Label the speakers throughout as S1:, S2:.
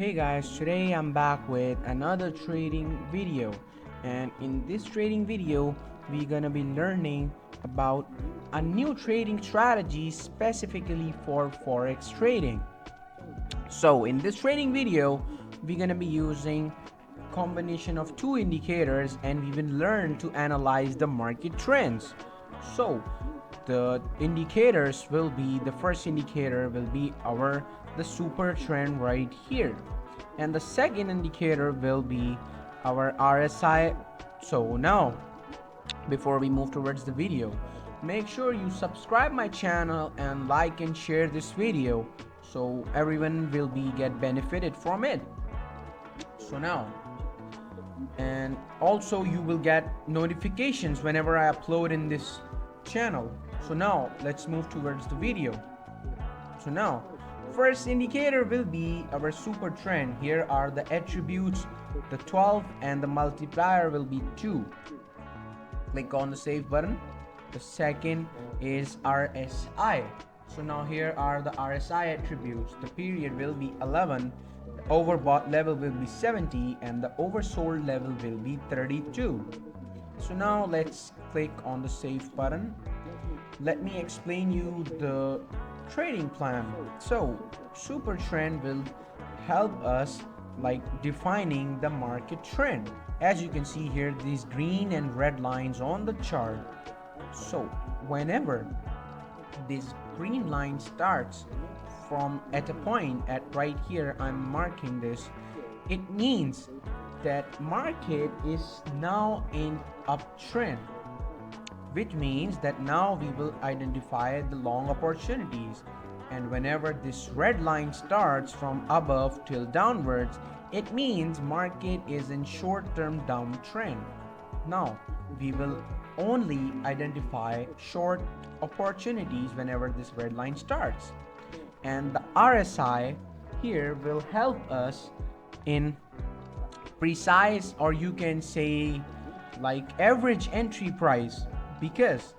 S1: Hey guys, today I'm back with another trading video, and in this trading video we're gonna be learning about a new trading strategy specifically for Forex trading. So in this trading video we're gonna be using combination of two indicators, and we will learn to analyze the market trends. So the indicators will be, the first indicator will be the super trend right here, and the second indicator will be our RSI. So now, before we move towards the video, make sure you subscribe my channel and like and share this video so everyone will be get benefited from it. So now, and also you will get notifications whenever I upload in this channel. So now let's move towards the video. So now, first indicator will be our super trend. Here are the attributes, the 12 and the multiplier will be 2. Click on the save button. The second is RSI. So now here are the RSI attributes. The period will be 11, the overbought level will be 70, and the oversold level will be 32. So now let's click on the save button. Let me explain you the trading plan. So super trend will help us like defining the market trend. As you can see here, these green and red lines on the chart. So whenever this green line starts from at a point at right here, I'm marking this, it means that market is now in uptrend, which means that now we will identify the long opportunities. And whenever this red line starts from above till downwards, it means market is in short-term downtrend. Now we will only identify short opportunities whenever this red line starts, and the RSI here will help us in precise, or you can say like average entry price, because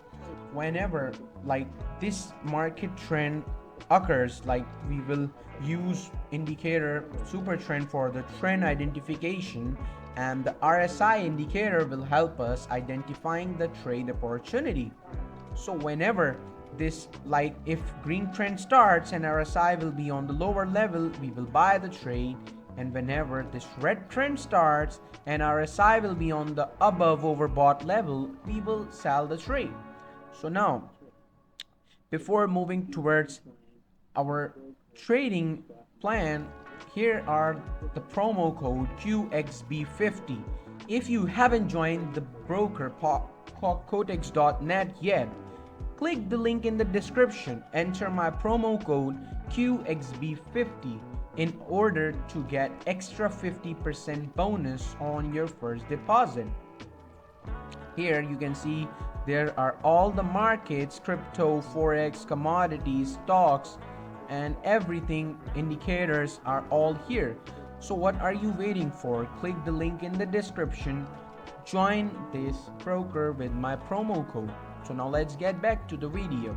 S1: whenever like this market trend occurs, like we will use indicator super trend for the trend identification, and the RSI indicator will help us identifying the trade opportunity. So whenever this, like if green trend starts and RSI will be on the lower level, we will buy the trade, and whenever this red trend starts and RSI will be on the above overbought level, we will sell the trade. So now, before moving towards our trading plan, here are the promo code QXB50. If you haven't joined the broker cotex.net yet, click the link in the description, enter my promo code QXB50 in order to get extra 50% bonus on your first deposit. Here you can see there are all the markets, crypto, forex, commodities, stocks, and everything. Indicators are all here. So what are you waiting for? Click the link in the description, join this broker with my promo code. So now let's get back to the video.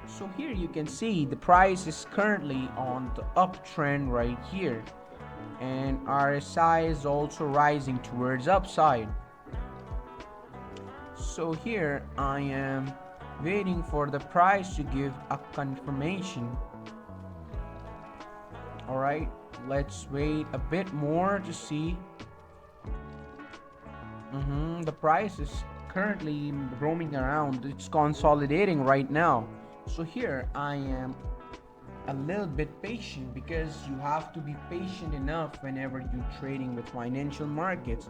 S1: So here you can see the price is currently on the uptrend right here, and RSI is also rising towards upside. So here I am waiting for the price to give a confirmation. Alright, let's wait a bit more to see. The price is currently roaming around, it's consolidating right now. So here I am a little bit patient, because you have to be patient enough whenever you're trading with financial markets,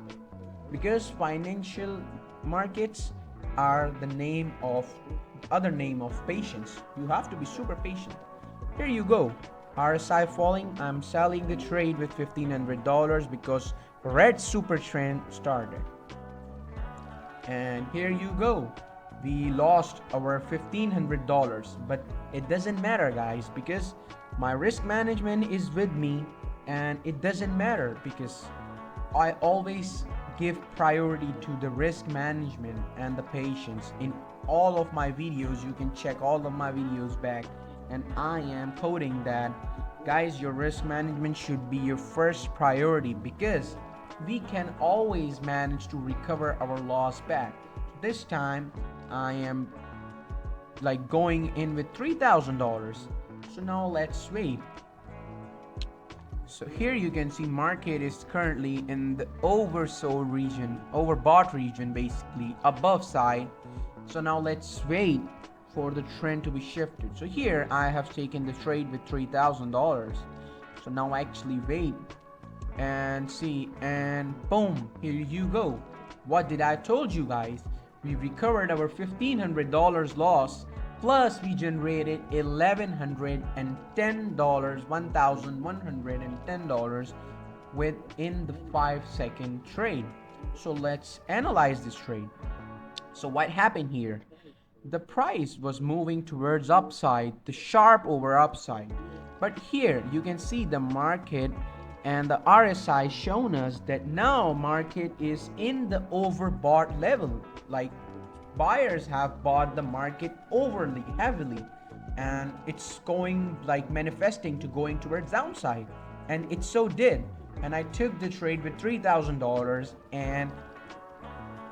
S1: because financial markets are the other name of patience. You have to be super patient. Here you go, RSI falling, I'm selling the trade with $1,500 because red super trend started. And here you go, we lost our $1,500, but it doesn't matter guys, because my risk management is with me, and it doesn't matter because I always give priority to the risk management and the patience. In all of my videos, you can check all of my videos back, and I am quoting that Guys, your risk management should be your first priority because we can always manage to recover our loss back. This time I am like going in with $3,000. So now let's wait. So here you can see market is currently in the oversold region, overbought region, basically above side. So now let's wait for the trend to be shifted. So here I have taken the trade with $3,000. So now actually wait and see, and boom, here you go. What did I told you guys? We recovered our $1,500 loss, plus we generated $1,110 within the 5-second trade. So let's analyze this trade. So what happened here? The price was moving towards upside, the sharp over upside. But here you can see the market and the RSI shown us that now market is in the overbought level. Like buyers have bought the market overly heavily, and it's going like manifesting to going towards downside, and it so did. And I took the trade with $3,000 and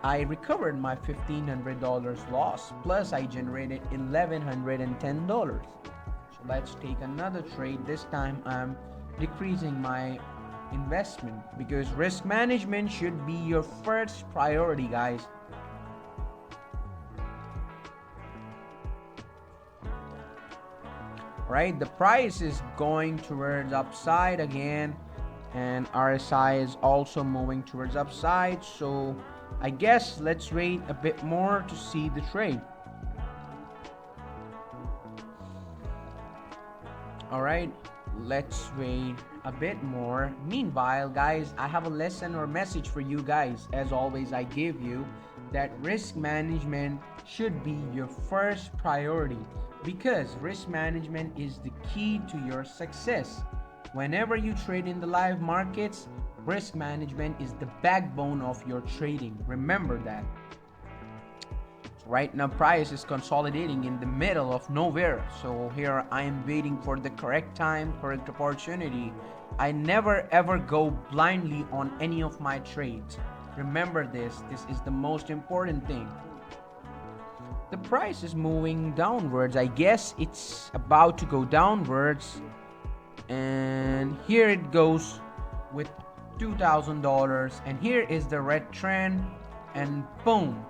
S1: I recovered my $1,500 loss, plus I generated $1,110. So let's take another trade. This time I'm decreasing my investment because risk management should be your first priority, guys. Right, the price is going towards upside again, and RSI is also moving towards upside. So I guess let's wait a bit more to see the trade. Alright, let's wait a bit more. Meanwhile, guys, I have a lesson or message for you guys. As always, I give you that risk management should be your first priority because risk management is the key to your success. Whenever you trade in the live markets, risk management is the backbone of your trading. Remember that. Right now price is consolidating in the middle of nowhere. So here I am waiting for the correct time, correct opportunity. I never ever go blindly on any of my trades. Remember this is the most important thing. The price is moving downwards. I guess it's about to go downwards. And here it goes with $2,000, and here is the red trend, and boom,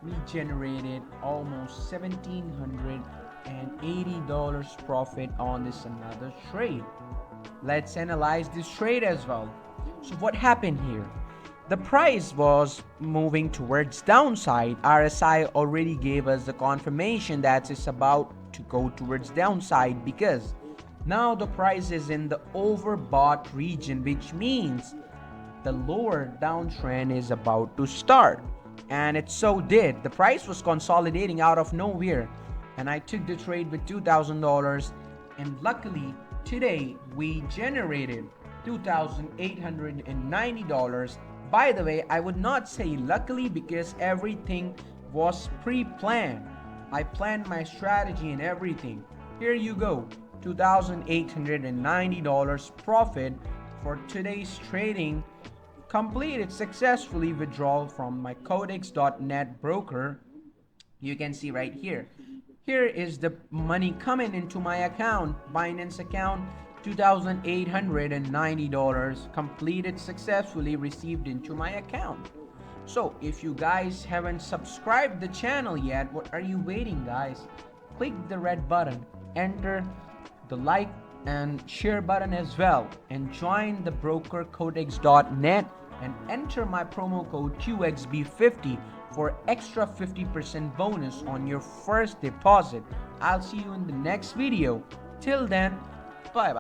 S1: we generated almost $1,780 profit on this another trade. Let's analyze this trade as well. So what happened here? The price was moving towards downside. RSI already gave us the confirmation that it's about to go towards downside because now the price is in the overbought region, which means the lower downtrend is about to start. And it so did. The price was consolidating out of nowhere, and I took the trade with $2,000, and luckily today we generated $2,890. By the way, I would not say luckily because everything was pre-planned. I planned my strategy and everything. Here you go. $2,890 profit for today's trading. Completed successfully withdrawal from my codex.net broker. You can see right here. Here is the money coming into my account, Binance account, $2,890 completed successfully received into my account. So if you guys haven't subscribed the channel yet, what are you waiting, guys? Click the red button, enter the like and share button as well, and join the broker codex.net and enter my promo code QXB50 for extra 50% bonus on your first deposit. I'll see you in the next video. Till then, bye bye.